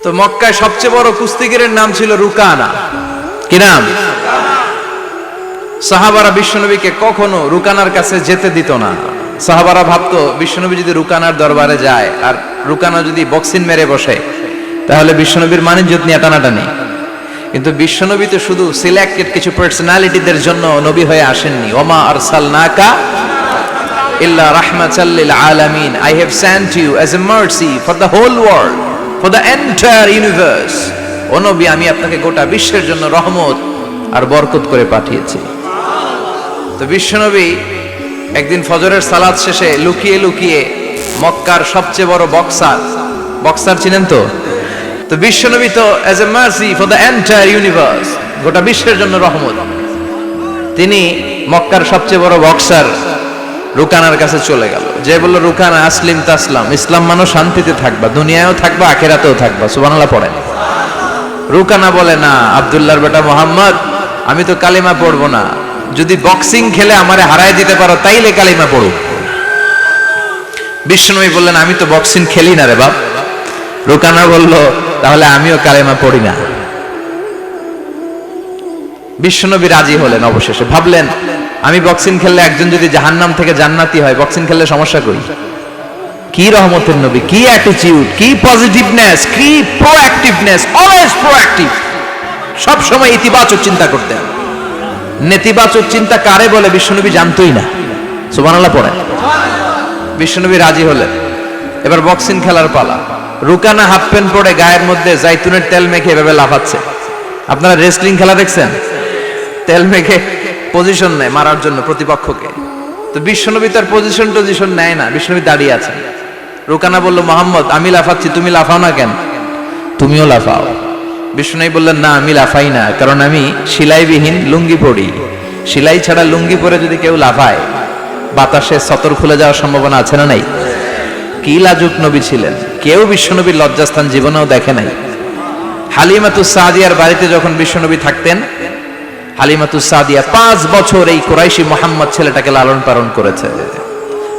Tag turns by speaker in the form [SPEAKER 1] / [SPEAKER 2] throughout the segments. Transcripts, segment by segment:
[SPEAKER 1] তো মক্কায় সবচেয়ে বড় কুস্তিগিরের নাম ছিল রুকানা। কি নাম? সাহাবারা বিশ্বনবীকে কখনো রুকানার কাছে যেতে দিত না। সাহাবারা ভাবতো বিশ্বনবী যদি রুকানার দরবারে যায় আর রুকানা যদি বক্সিং মেরে বসে তাহলে বিশ্বনবীর মানিজ্যত নিয়ে টানাটানি। কিন্তু বিশ্বনবী তো শুধু সিলেক্টেড কিছু পার্সোনালিটিদের জন্য নবী হয়ে আসেননি। ওমা আরসালনাকা ইল্লা রাহমাতাল লিল আলামিন, I have sent you as a mercy for the whole world, for the entire universe. ও নবী, আমি আপনাকে গোটা বিশ্বের জন্য রহমত আর বরকত করে পাঠিয়েছি। তো বিশ্বনবী একদিন ফজরের সালাত শেষে লুকিয়ে লুকিয়ে মক্কার সবচেয়ে বড় বক্সার চিনেন তো? তো বিশ্বনবী তো as a mercy for the entire universe, গোটা বিশ্বের জন্য রহমত, তিনি মক্কার সবচেয়ে বড় বক্সার রুকানার কাছে চলে গেল। যে বলল, রুকানা আসলিম তাসলাম, ইসলাম মানো শান্তিতে থাকবা, দুনিয়ায়ও থাকবা আখিরাতেও থাকবা। সুবহানাল্লাহ পড়েন। রুকানা বলে, না আব্দুল্লাহর বেটা মোহাম্মদ, আমি তো কালিমা পড়বো না, যদি বক্সিং খেলে আমারে হারায় দিতে পারো তাইলে কালিমা পড়ো। বিশ্বনবী বললেন, আমি তো বক্সিং খেলি না রে বাপ। রুকানা বলল, তাহলে আমিও কালিমা পড়ি না। বিশ্বনবী রাজি হলেন অবশেষে। ভাবলেন, আমি বক্সিং খেললে একজন যদি জাহান্নাম থেকে জান্নাতি হয়, বক্সিং খেললে সমস্যা কই? কি রহমতের নবী, কি অ্যাটিটিউড, কি পজিটিভনেস, কি প্রোঅ্যাক্টিভনেস, অলওয়েজ প্রোঅ্যাক্টিভ। সব সময় ইতিবাচক চিন্তা করতেন। নেতিবাচক চিন্তা কারে বলে বিশ্বনবী জানতোই না। সুবহানাল্লাহ পড়েন। বিশ্বনবী রাজি হলেন। এবার বক্সিং খেলার পালা। রুকানা হাফ প্যান্ট পরে গায়ের মধ্যে জাইতুনের তেল মেখে এভাবে লাফাচ্ছে। আপনারা রেসলিং খেলা দেখছেন? তেল মেখে পজিশন নেয় মারার জন্য প্রতিপক্ষকে। তো বিশ্বনবী তার পজিশন নেয় না, বিশ্বনবী দাঁড়িয়ে আছেন। রুকানা বলল, মোহাম্মদ, আমি লাফাচ্ছি, তুমি লাফাও না কেন? তুমিও লাফাও। বিশ্বনবী বললেন, না আমি লাফাই না, কারণ আমি সেলাইবিহীন লুঙ্গি পরি। সেলাই ছাড়া লুঙ্গি পরে যদি কেউ লাফায়, বাতাসে সতর খুলে যাওয়ার সম্ভাবনা আছে না নাই? কি লাজুক নবী ছিলেন, কেউ বিশ্বনবীর লজ্জাস্থান জীবনেও দেখে নাই। হালিমাতুস সাদিয়ার বাড়িতে যখন বিশ্বনবী থাকতেন, হালিমাতুস সাদিয়া 5 বছর এই কুরাইশি মুহাম্মদ ছেলেটাকে লালন পালন করেছে।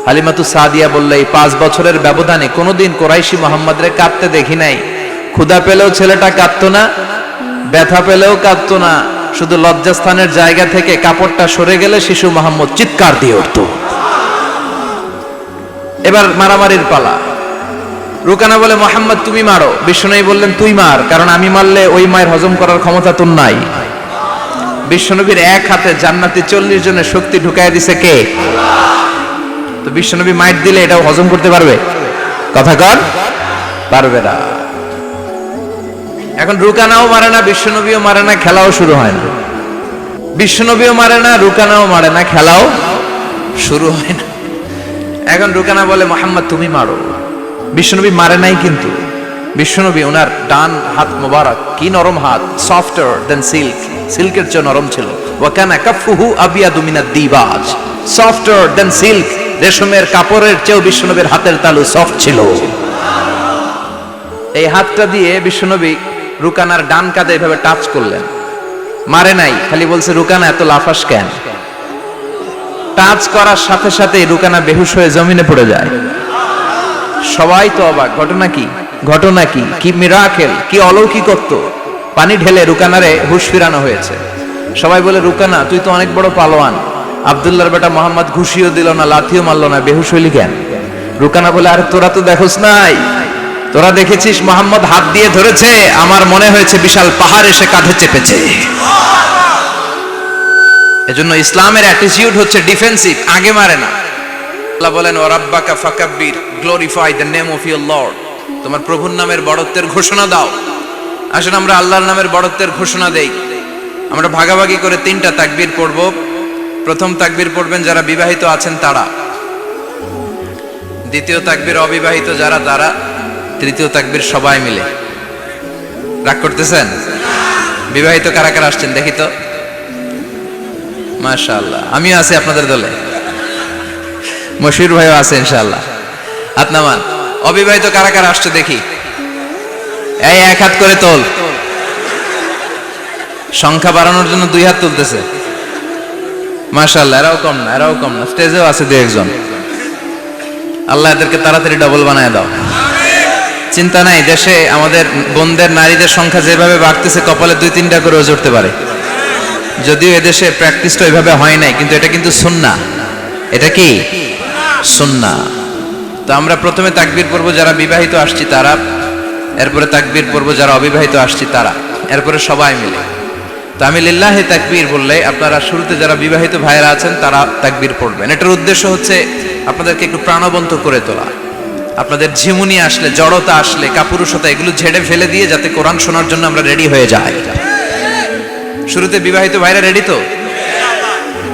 [SPEAKER 1] হালিমাতুস সাদিয়া বললে, এই 5 বছরের ব্যবধানে কোনোদিন কুরাইশি মুহাম্মদরে কাঁদতে দেখি নাই। ক্ষুধা পেলেও ছেলেটা কাঁদতো না, ব্যথা পেলেও কাঁদতো না, শুধু লজ্জাস্থানের জায়গা থেকে কাপড়টা সরে গেলে শিশু মুহাম্মদ চিৎকার দিয়ে উঠত। এবার মারামারির পালা। রুকানা বলে, মুহাম্মদ তুমি মারো। বিশ্বনবী বললেন, তুই মার, কারণ আমি মারলে ওই মায়ের হজম করার ক্ষমতা তোর নাই। বিশ্বনবীর এক হাতে জান্নাতি 40 জনের শক্তি ঢুকাই দিছে কে? তো বিশ্বনবী মাইট দিলে এটাও হজম করতে পারবে? কথা কর, পারবে না। এখন রুকানাও মারে না, বিশ্বনবীও মারে না, খেলাও শুরু হয় না। বিশ্বনবীও মারে না, রুকানাও মারে না, খেলাও শুরু হয় না। এখন রুকানা বলে, মুহাম্মদ তুমি মারো। বিশ্বনবী মারে নাই, কিন্তু বিশ্বনবী ওনার ডান হাত মোবারক, কি নরম হাত, সফটার দেন সিল্ক, সিল্কের চেয়ে নরম ছিল। ওয়া কানা কাফুহু আবিয়াদু মিনাদ দিবাজ, সফটার দেন সিল্ক, রেশমের কাপড়ের চেয়েও বিশ্বনবীর হাতের তালু সফট ছিল। এই হাতটা দিয়ে বিশ্বনবী রুকানার ডান কাঁধে এভাবে টাচ করলেন। মারে নাই, খালি বলছে, রুকানা এত লাফাস কেন? টাচ করার সাথে সাথে রুকানা বেহুশ হয়ে জমিনে পড়ে যায়। সবাই তো অবাক, ঘটনা কি? ঘটনা কি? কি মিরাকেল, কি অলৌকিকত্ব! পানি ঢেলে রুকানারে হুঁশ ফিরানো হয়েছে। সবাই বলে, রুকানা তুই তো অনেক বড় পালোয়ান, আব্দুল্লাহর বেটা মোহাম্মদ ঘুষিও দিল না, লাথিও মারলো না, বেহুশ হইলি কেন? রুকানা বলে, আরে তোরা তো দেখোস নাই, তোরা দেখেছিস মোহাম্মদ হাত দিয়ে ধরেছে, আমার মনে হয়েছে বিশাল পাহাড় এসে কাঁধে চেপেছে। এজন্য ইসলামের অ্যাটিটিউড হচ্ছে ডিফেন্সিভ, আগে মারে না। আল্লাহ বলেন, ওয়া রাব্বাকা ফাকাব্বির, glorify the name of your lord, তোমার প্রভুর নামের বড়ত্বের ঘোষণা দাও। আসেন আমরা আল্লাহর নামের বড়ত্বের ঘোষণা দেই। আমরা ভাগাভাগি করে 3টা তাকবীর পড়ব। প্রথম তাকবীর পড়বেন যারা বিবাহিত আছেন তারা, দ্বিতীয় তাকবীর অবিবাহিত যারা তারা, তৃতীয় তাকবীর সবাই মিলে। রাগ করতেছেন? বিবাহিত কারা কারা আসছেন দেখি তো? মাশাআল্লাহ, আমিও আছি আপনাদের দলে, মশির ভাইও আছে ইনশাআল্লাহ। হাত নামান। অবিবাহিত কারা কারা আসছে দেখি? এই এক হাত করে তোল। সংখ্যা বাড়ানোর জন্য 2 হাত তুলতেছে। মাশাআল্লাহ, এরাও কম না, এরাও কম না, স্টেজেও আছে 2-1 জন। আল্লাহ এদেরকে তাড়াতাড়ি ডবল বানায় দাও। চিন্তা নাই, দেশে আমাদের বোনদের নারীদের সংখ্যা যেভাবে বাড়তেছে কপালে 2-3টা করে জড়তে পারে। যদিও এদেশে প্র্যাকটিসটা ওইভাবে হয় নাই, কিন্তু এটা কিন্তু সুন্নাহ। এটা কি সুন্নাহ? তো আমরা প্রথমে তাকবীর পড়ব যারা বিবাহিত আসছি তারা, এরপরে তাকবীর পড়ব যারা অবিবাহিত আসছি তারা, এরপরে সবাই মিলে। তো আমি লিল্লাহি তাকবীর বললে আপনারা শুরুতে যারা বিবাহিত ভাইয়েরা আছেন তারা তাকবীর পড়বেন। এটার উদ্দেশ্য হচ্ছে আপনাদেরকে একটু প্রাণবন্ত করে তোলা, আপনাদের ঝিমুনি আসলে, জড়তা আসলে, কাপুরুষতা এগুলো ঝেড়ে ফেলে দিয়ে যাতে কোরআন শোনার জন্য আমরা রেডি হয়ে যাই। শুরুতে বিবাহিত ভাইরা রেডি তো?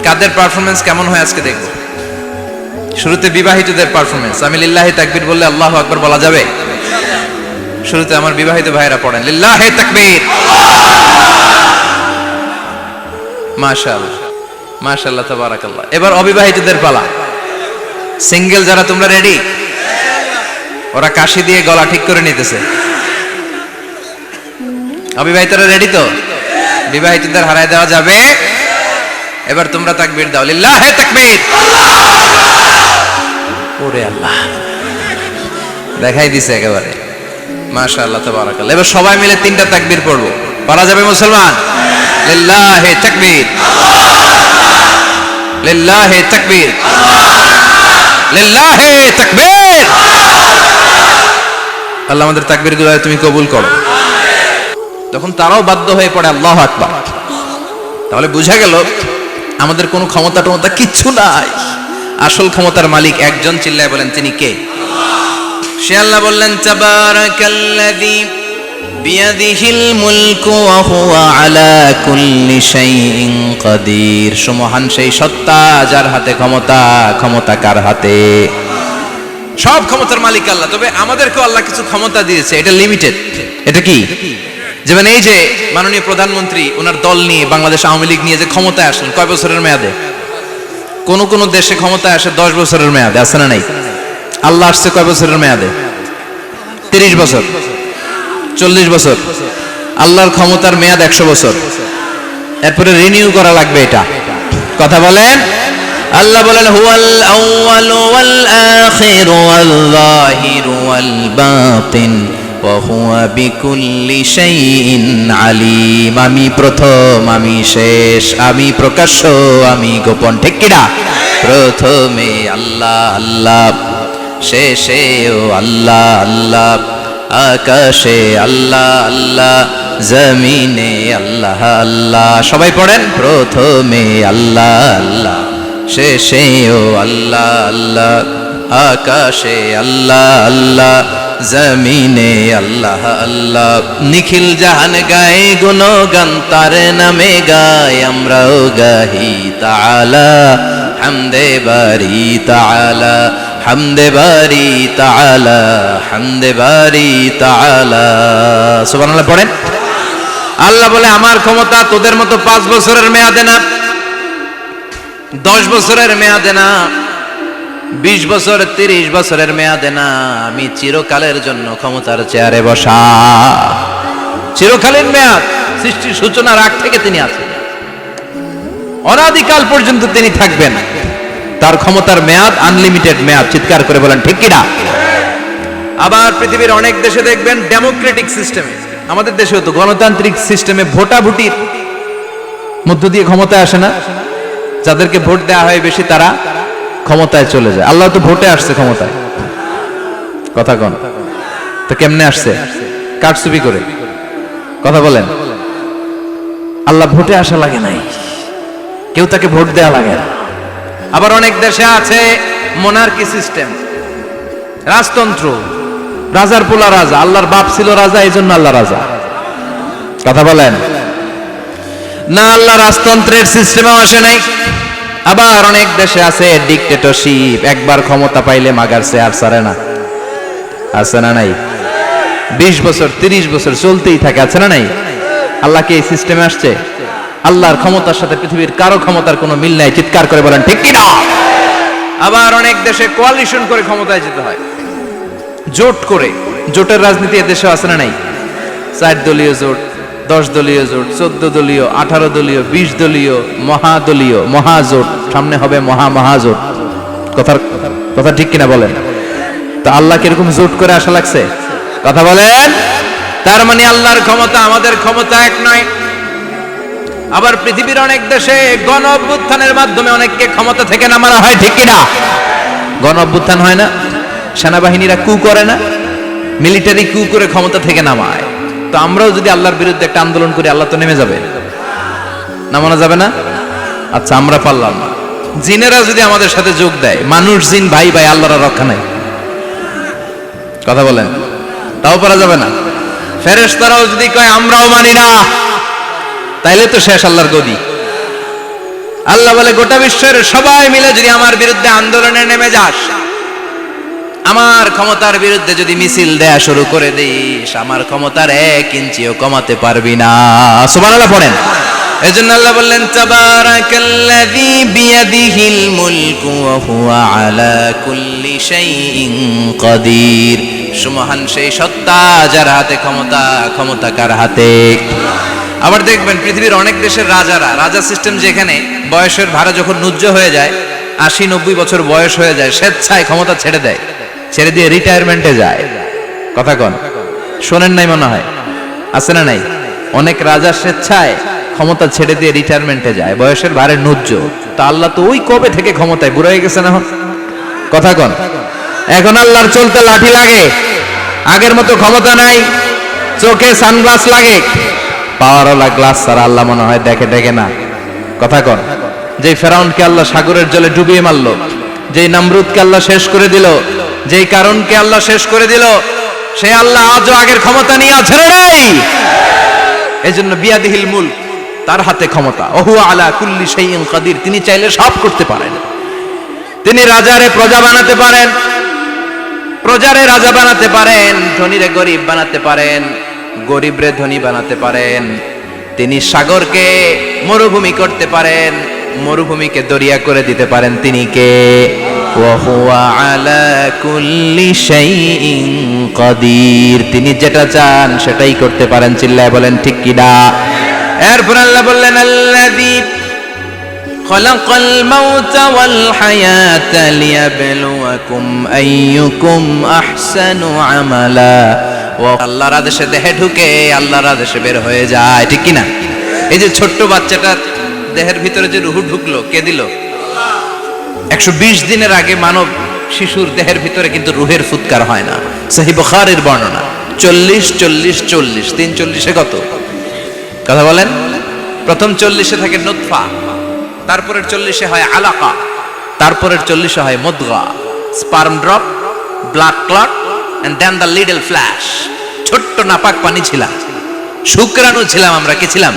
[SPEAKER 1] কাদের পারফরমেন্স কেমন হয় আজকে দেখব। শুরুতে বিবাহিতদের পারফরমেন্স, আমি লিল্লাহি তাকবীর বললে আল্লাহু আকবার বলা যাবে? শুরুতে আমার বিবাহিত ভাইরা পড়েন লিল্লাহি তাকবীর। মাশাআল্লাহ মাশাআল্লাহ তাবারাকাল্লাহ। এবার অবিবাহিতদের পালা। সিঙ্গেল যারা তোমরা রেডি? ওরা কাশি দিয়ে গলা ঠিক করে নিতেছে। অবিবাহিতরা রেডি তো? বিবাহিতদের হারায় দেওয়া যাবে? এবার তোমরা তাকবীর দাও, লিল্লাহি তাকবীর। ওরে আল্লাহ, দেখাই দিছে একেবারে। মাশাআল্লাহ তাবারাকাল্লাহ। এবার সবাই মিলে 3টা তাকবীর পড়বো, পারা যাবে মুসলমান? লিল্লাহি তাকবীর, লিল্লাহি তাকবীর, লিল্লাহি তাকবীর। আল্লাহ আমাদের তাকবীরগুলো তুমি কবুল করো। তখন তারাও বাধ্য হয়ে পড়ে আল্লাহু আকবার। তাহলে বোঝা গেল আমাদের কোনো ক্ষমতা টমতা কিচ্ছু নাই, আসল ক্ষমতার মালিক একজন। চিল্লায় বলেন তিনি কে? সে আল্লাহ বললেন তাবারাকাল্লাযী বিয়াদিহিল মুলকু ওয়া হুয়া আলা কুল্লি শাইইন কাদির। সুমহান সেই সত্তা যার হাতে ক্ষমতা, ক্ষমতা কার হাতে? সব ক্ষমতার মালিক আল্লাহ। তবে আমাদেরকেও আল্লাহ কিছু ক্ষমতা দিয়েছে, এটা লিমিটেড। এটা কি? যেমন এই যে মাননীয় প্রধানমন্ত্রী ওনার দল নিয়ে, বাংলাদেশ আওয়ামী লীগ নিয়ে যে ক্ষমতায় আসলেন, কয় বছরের মেয়াদে? কোন কোন দেশে ক্ষমতায় আসে 10 বছরের মেয়াদে, আছে না নাই? আল্লাহ আসছে কয় বছরের মেয়াদে? 30 বছর, 40 বছর। আল্লাহর ক্ষমতার মেয়াদ 100 বছর, এরপরে রিনিউ করা লাগবে। এটা কথা বলেন। আল্লাহ বলেন হুয়াল আউয়ালু ওয়াল আখিরু ওয়াল যাহিরু ওয়াল বাতিন ওয়া হুয়া বিকুল্লি শাইইন আলিম। আমি প্রথম, আমি শেষ, আমি প্রকাশ্য, আমি গোপন। ঠিক কিনা? প্রথমে আল্লাহ আল্লাহ, শেষেও আল্লাহ আল্লাহ, আকাশে আল্লাহ আল্লাহ, জমিনে আল্লাহ আল্লাহ। সবাই পড়েন প্রথমে আল্লাহ আল্লাহ, শেষেও আল্লাহ আল্লাহ, আকাশে আল্লাহ আল্লাহ, জমিনে আল্লাহ আল্লাহ। নিখিল জাহান গায়ে গুণগান তার নামে গায়, আমরাও গাহি তাআলা হামদে বারি তাআলা, হামদে বারি তাআলা, হামদে বারি তাআলা। সুবহানাল্লাহ পড়েন। আল্লাহ বলে আমার ক্ষমতা তোদের মতো 5 বছরের মেয়াদে না, 10 বছরের মেয়াদে না, 20 বছর 30 বছরের মেয়াদে না, আমি চিরকালের জন্য ক্ষমতার চেয়ারে বসা। চিরকালীন মেয়াদ, সৃষ্টির সূচনার আগ থেকে তিনি আছেন, অনাদিকাল পর্যন্ত তিনি থাকবেন। তার ক্ষমতার মেয়াদ আনলিমিটেড মেয়াদ। চিৎকার করে বলেন ঠিক কিনা? আবার পৃথিবীর অনেক দেশে দেখবেন ডেমোক্রেটিক সিস্টেমে, আমাদের দেশেও তো গণতান্ত্রিক সিস্টেমে ভোটাভুটির মধ্য দিয়ে ক্ষমতায় আসে না? যাদেরকে ভোট দেওয়া হয় বেশি তারা ক্ষমতায় চলে যায়। আল্লাহ তো ভোটে আসছে ক্ষমতায়, কথা কন তো কেমনে আসছে? কারচুপি করে। কথা বলেন। আল্লাহ ভোটে আসা লাগে নাই, কেউ তাকে ভোট দেওয়া লাগে না। আবার অনেক দেশে আছে মোনার্কি সিস্টেম, রাজতন্ত্র, রাজার পোলা রাজা। আল্লাহর বাপ ছিল রাজা, এই জন্য আল্লাহ রাজা। কথা বলেন না, আল্লাহ রাজতন্ত্রের সিস্টেমেও আসে নাই। আবার অনেক দেশে আছে ডিক্টেটরশিপ, একবার ক্ষমতা পাইলে মাগারছে আর ছাড়ে না। আছে না নাই? 20 বছর 30 বছর চলতেই থাকে, আছে না নাই? আল্লাহ কি এই সিস্টেমে আসছে? আল্লাহর ক্ষমতার সাথে পৃথিবীর কারো ক্ষমতার কোনো মিল নাই। চিৎকার করে বলেন ঠিক কি না? আবার অনেক দেশে কোয়ালিশন করে ক্ষমতায় যেতে হয়, জোট করে। জোটের রাজনীতি এদেশে আছে না নাই? 4 দলীয় জোট, 10 দলীয় জোট, 14 দলীয়, 18 দলীয়, 20 দলীয়, মহাদলীয়, মহাজোট, সামনে হবে মহাজোট। কথা ঠিক কিনা বলেন? তো আল্লাহ কিরকম জোট করে আসা লাগছে? কথা বলেন। তার মানে আল্লাহর ক্ষমতা আমাদের ক্ষমতা এক নয়। আবার পৃথিবীর অনেক দেশে গণ অভ্যুত্থানের মাধ্যমে অনেককে ক্ষমতা থেকে নামানো হয়, ঠিক কিনা? গণ অভ্যুত্থান হয় না, সেনাবাহিনীরা কু করে না, মিলিটারি কু করে ক্ষমতা থেকে নামায়। তো আমরাও যদি আল্লাহর বিরুদ্ধে একটা আন্দোলন করি, আল্লাহ তো নেমে যাবে, নামানো যাবে না? আচ্ছা, আমরা পারলাম না, জিনেরা যদি আমাদের সাথে যোগ দেয়, মানুষ জিন ভাই ভাই, আল্লাহর রক্ষা নাই। কথা বলেন, তাও পারা যাবে না। ফেরেশতারাও যদি কয় আমরাও মানি না, তাইলে তো শেষ আল্লাহর গদি। আল্লাহ বলে গোটা বিশ্বের সবাই মিলে যদি আমার বিরুদ্ধে আন্দোলনে নেমে যাস, আমার ক্ষমতার বিরুদ্ধে যদি মিছিল দেয়া শুরু করে দিস, আমার ক্ষমতার 1 ইঞ্চিও কমাতে পারবি না। সুবহানাল্লাহ পড়েন। এজন্য আল্লাহ বললেন তাবারাকাল্লাযী বিয়াদিহিল মুলকু ওয়া হুয়া আলা কুল্লি শাইইন কাদির। সুমহান সেই সত্তা যার হাতে ক্ষমতা, ক্ষমতা কার হাতে? আবার দেখবেন পৃথিবীর অনেক দেশের রাজা সিস্টেম, যেখানে বয়সের ভাড়া যখন নুজ্জ হয়ে যায়, 80-90 বছর বয়স হয়ে যায়, স্বেচ্ছায় ক্ষমতা ছেড়ে দেয়, ছেড়ে দিয়ে রিটায়ারমেন্টে যায়। কথা কন, শোনেন নাই মনে হয়? আছে না নাই? অনেক রাজা স্বেচ্ছায় ক্ষমতা ছেড়ে দিয়ে রিটায়ারমেন্টে যায়, বয়সের ভারে নুজ্জ। তা আল্লাহ তো ওই কবে থেকে ক্ষমতায়, বুড়ো হয়ে গেছে না? কথা কন, এখন আল্লাহর চলতে লাঠি লাগে, আগের মতো ক্ষমতা নাই, চোখে সানগ্লাস লাগে, পাওয়ারওয়ালা গ্লাস ছাড়া আল্লাহ মনে হয় দেখে না। কথা কন, যেই ফেরাউনকে আল্লাহ সাগরের জলে ডুবিয়ে মারলো, যেই নমরুদকে আল্লাহ শেষ করে দিল, যেই কারণকে আল্লাহ শেষ করে দিল, সে আল্লাহ আজও আগের ক্ষমতা নিয়ে আছে না নাই? এজন্য বিয়াদিহিল মুলক, তার হাতে ক্ষমতা, ওহু আলা কুল্লি শাইইন কাদির। তিনি চাইলে সব করতে পারেন। তিনি রাজারে প্রজা বানাতে পারেন, প্রজারে রাজা বানাতে পারেন, ধনীরে গরিব বানাতে পারেন, গরিবরে ধনী বানাতে পারেন। তিনি সাগরকে মরুভূমি করতে পারেন, মরুভূমিকে দরিয়া করে দিতে পারেন। তিনি কে? ওয়া হুয়া আলা কুল্লি শাইইন কাদির। তিনি যেটা চান সেটাই করতে পারেন। চিল্লায় বলেন ঠিক কিনা? এরপর আল্লাহ বললেন আল্লাযী খালাকাল মাউতা ওয়াল হায়াতা লিয়াবলুয়াকুম আইয়ুকুম আহসানু আমালা। আল্লাহর আদেশে দেহে ঢুকে, আল্লাহর আদেশে বের হয়ে যায়, ঠিক কিনা? এই যে ছোট্ট বাচ্চাটার দেহের ভিতরে যে রূহ ঢুকলো, কে দিল? 120 দিনের আগে মানব শিশুর দেহের ভিতরে কিন্তু রূহের ফুৎকার হয় না। সহিহ বুখারীর বর্ণনা 40-40-40, 340-এ কত? কথা বলেন। প্রথম 40-এ থাকে নুতফা, তারপরের 40-এ হয় আলাকা, তারপরের 40-এ হয় মুদগা, sperm drop, blood clot, and then the little flash। ছোট্ট নাপাক পানি ছিলাম, শুক্রাণু ছিলাম আমরা। কি ছিলাম?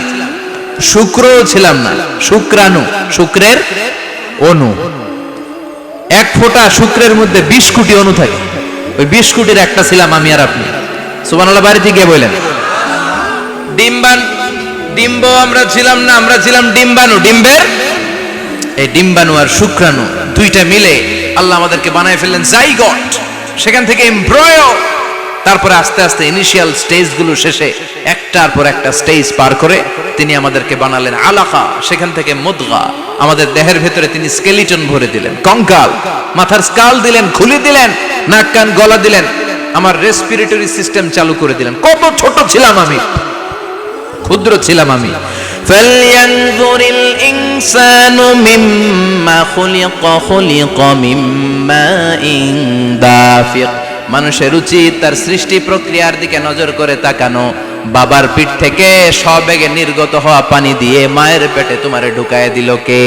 [SPEAKER 1] শুক্র ছিলাম না, শুক্রাণু, শুক্রের অণু। এক ফোঁটা শুক্রের মধ্যে 20 কোটি অণু থাকে, ওই 20 কোটির একটা ছিলাম আমি আর আপনি। সুবহানাল্লাহ বাড়িতে গিয়ে বলেন। ডিম্ব আমরা ছিলাম না, আমরা ছিলাম ডিম্বাণু। ডিম্বের এই ডিম্বাণু আর শুক্রাণু দুইটা মিলে আল্লাহ আমাদেরকে বানায় ফেললেন জাইগট, সেখান থেকে এমব্রয়ো, তারপরে আস্তে আস্তে ইনিশিয়াল স্টেজগুলো শেষে একটার পর একটা স্টেজ পার করে তিনি আমাদেরকে বানালেন আলাকা, সেখান থেকে মুদগা। আমাদের দেহের ভেতরে তিনি স্কেলিটন ভরে দিলেন, কঙ্কাল, মাথার স্কাল দিলেন, খুলি দিলেন, নাক কান গলা দিলেন, আমার রেসপিরেটরি সিস্টেম চালু করে দিলেন। কত ছোট ছিলাম আমি, ক্ষুদ্র ছিলাম আমি। ফালয়ানজুরিল ইনসানু মিম্মা খুলিকা, খুলিকা মিম্মা ইন দাফিক। মানুষের উচিত তার সৃষ্টি প্রক্রিয়ার দিকে নজর করে তাকানো। বাবার পিঠ থেকে সবেগে নির্গত হওয়া পানি দিয়ে মায়ের পেটে তোমারে ঢুকায় দিল কে?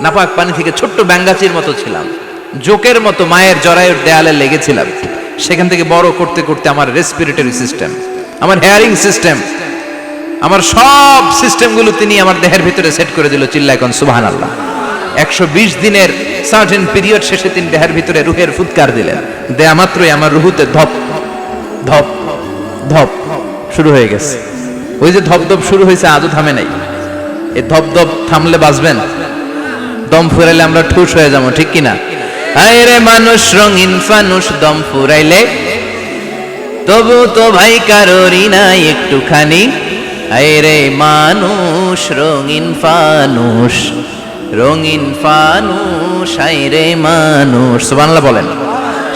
[SPEAKER 1] নাপাক পানি থেকে ছোট্ট ব্যাঙ্গাচির মতো ছিলাম, জোকের মতো মায়ের জরায়ুর দেয়ালে লেগেছিলাম। সেখান থেকে বড় করতে করতে আমার রেসপিরেটরি সিস্টেম, আমার হেয়ারিং সিস্টেম, আমার সব সিস্টেমগুলো তিনি আমার দেহের ভিতরে সেট করে দিল। চিল্লায় কোন সুবহানাল্লাহ। 120 দিনের সার্টেন পিরিয়ড শেষে তিনি দেহের ভিতরে রুহের ফুৎকার দিলেন। দেয়া মাত্রই আমার রুহুতে ধপ ধপ ধপ শুরু হয়ে গেছে। ওই যে ধপ ধপ শুরু হয়েছে, আজও থামে নাই। এই ধপ ধপ থামলে বাঁচবেন, দম ফুরাইলে আমরা ঠুস হয়ে যাবো, ঠিক কিনা? আরে মানুষ রঙিন ফানুষ, দম ফুরাইলে তবু তো ভাই কারোরই নাই একটুখানি। আরে মানুষ রঙিন ফানুষ, রঙিন ফানুষ, আরে মানুষ। সুবহানাল্লাহ বলেন।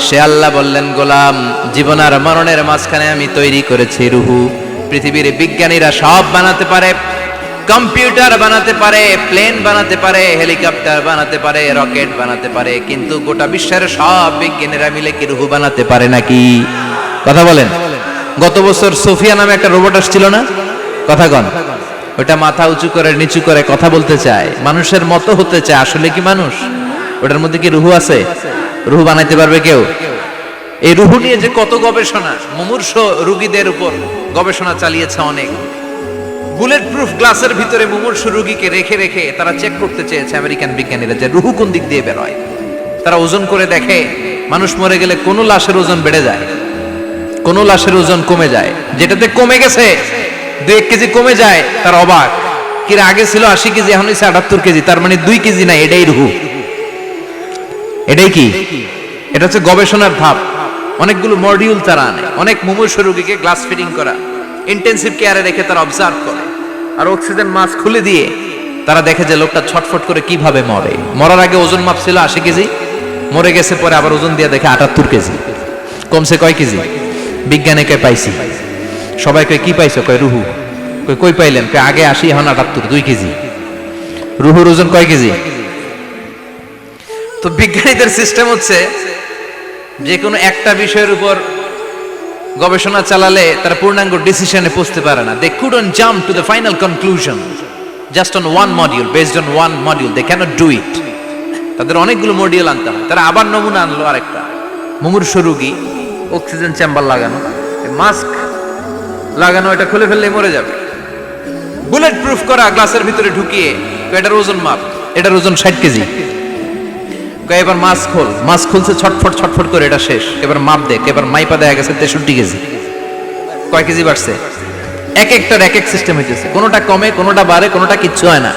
[SPEAKER 1] সে আল্লাহ বললেন, গোলাম, জীবন আর মরণের মাঝখানে আমি তৈরি করেছি রুহু। পৃথিবীর বিজ্ঞানীরা সব বানাতে পারে, কম্পিউটার বানাতে পারে, প্লেন বানাতে পারে, হেলিকপ্টার বানাতে পারে, রকেট বানাতে পারে, কিন্তু গোটা বিশ্বের সব বিজ্ঞানীরা মিলে কি রুহু বানাতে পারে নাকি? কথা বলেন। গত বছর সোফিয়া নামে একটা রোবট আসছিল না? কথা কন। ওটা মাথা উঁচু করে নিচু করে কথা বলতে চায়, মানুষের মতো হতে চায়। আসলে কি মানুষ? ওটার মধ্যে কি রুহু আছে? রুহু বানাইতে পারবে কেউ? এই রুহু নিয়ে যে কত গবেষণা, মুমূর্ষ রোগীদের উপর গবেষণা চালিয়েছে অনেক। বুলেট প্রুফ গ্লাসের ভিতরে মুমূর্ষ রোগীকে রেখে রেখে তারা চেক করতে চেয়েছে আমেরিকান বিজ্ঞানীরা যে রুহু কোন দিক দিয়ে বের হয়। তারা ওজন করে দেখে, মানুষ মরে গেলে কোন লাশের ওজন বেড়ে যায়, কোন লাশের ওজন কমে যায়। যেটাতে কমে গেছে 2-1 কেজি কমে যায়, তার অবাক। কিরা আগে ছিল 80 কেজি, এখন হচ্ছে 78 কেজি, তার মানে 2 কেজি নাই, এটাই রুহু। এটাই কি? এটা হচ্ছে গবেষণার ধাপ। অনেকগুলো মডিউল তারা আনে, অনেক মুমূর্ষ রোগীকে গ্লাস ফিটিং করা, ইন্টেনসিভ কেয়ারে রেখে তারা অবজার্ভ করে, আর অক্সিজেন মাস্ক খুলে দিয়ে তারা দেখে যে লোকটা ছটফট করে কিভাবে মরে। মরার আগে ওজন মাপ ছিল 80 কেজি, মরে গেছে পরে আবার ওজন দিয়ে দেখে 78 কেজি। কমছে কয় কেজি? বিজ্ঞানে কয় পাইছি। সবাই কয় কি পাইছো? কয় রুহু। কই পাইলেন? কয় আগে 80, এখন 78, 2 কেজি। রুহুর ওজন কয় কেজি? তো বিজ্ঞানীদের সিস্টেম হচ্ছে যে কোনো একটা বিষয়ের উপর গবেষণা চালালে তারা পূর্ণাঙ্গ ডিসিশনে পৌঁছতে পারে না। They couldn't jump to the final conclusion just on one module, based on one module. They can't do it. তাদের অনেকগুলো মডিউল আনতে হয়। তারা আবার নমুনা আনলো আরেকটা, মুমূর্ষ রোগী, অক্সিজেন চেম্বার লাগানো, মাস্ক লাগানো, এটা খুলে ফেললে মরে যাবে। বুলেট প্রুফ করা গ্লাসের ভিতরে ঢুকিয়ে এটার ওজন মাপ, এটার ওজন 60 কেজি। এবার মাস্ক খোল, মাস্ক খুলছে ছটফট ছটফট করে, এটা শেষ। এবার মাপ দেখ, এবার মাইপা দেখা গেছে 63 কেজি। কয় কেজি বাড়ছে? এক একটার এক এক সিস্টেম হইতেছে, কোনোটা কমে, কোনোটা বাড়ে, কোনোটা কিচ্ছু হয় না।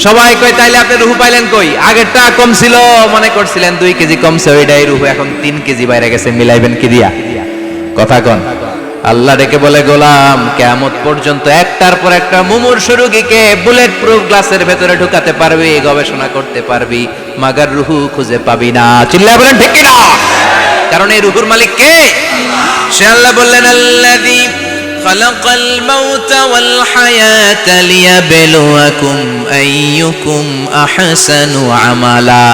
[SPEAKER 1] সবাই কয় তাইলে আপনি রুহু পাইলেন কই? আগেরটা কম ছিল, মনে করছিলেন 2 কেজি কমছে, ওইটাই রুহু, এখন 3 কেজি বাইরে গেছে, মিলাইবেন কি দিয়া? কথা কন। আল্লাহ ডেকে বলে, গোলাম, কিয়ামত পর্যন্ত একটার পর একটা মুমূর্ষ রোগীকে বুলেট প্রুফ গ্লাসের ভেতরে ঢুকাতে পারবি, গবেষণা করতে পারবি, মাগার রুহু খুঁজে পাবি না। চিল্লায় বলেন ঠিক কি না? কারণ এই রুহুর মালিক কে? সে আল্লাহ বললেন, আল্লাযী খালাকাল মাউতা ওয়াল হায়াতা লিয়াবলুয়াকুম আইয়ুকুম আহসানু আমালা।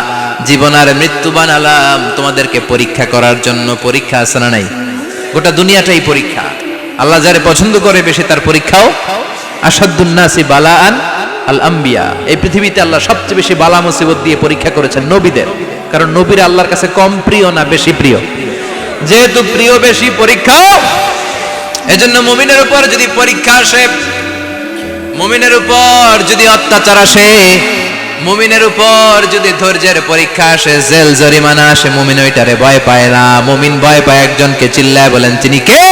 [SPEAKER 1] জীবন আর মৃত্যু বানালাম তোমাদেরকে পরীক্ষা করার জন্য। পরীক্ষা আছে না নাই? গোটা দুনিয়াটাই পরীক্ষা। আল্লাহ যারে পছন্দ করে বেশি তার পরীক্ষাও। আসাদুন নাসি বালাআন আল আম্বিয়া। এই পৃথিবীতে আল্লাহ সবচেয়ে বেশি বালা মুসিবত দিয়ে পরীক্ষা করেছেন নবীদের। কারণ নবীরা আল্লাহর কাছে কম প্রিয় না বেশি প্রিয়? যেহেতু প্রিয় বেশি, পরীক্ষাও। এজন্য মুমিনের উপর যদি পরীক্ষা আসে, মুমিনের উপর যদি অত্যাচার আসে, মুমিনের উপর যদি ধৈর্যের পরীক্ষা আসে, জেল জরিমানা আসে, মুমিন ওইটারে ভয় পায় না। মুমিন ভয় পায় একজনকে। চিল্লায় বলেন তিনি কে?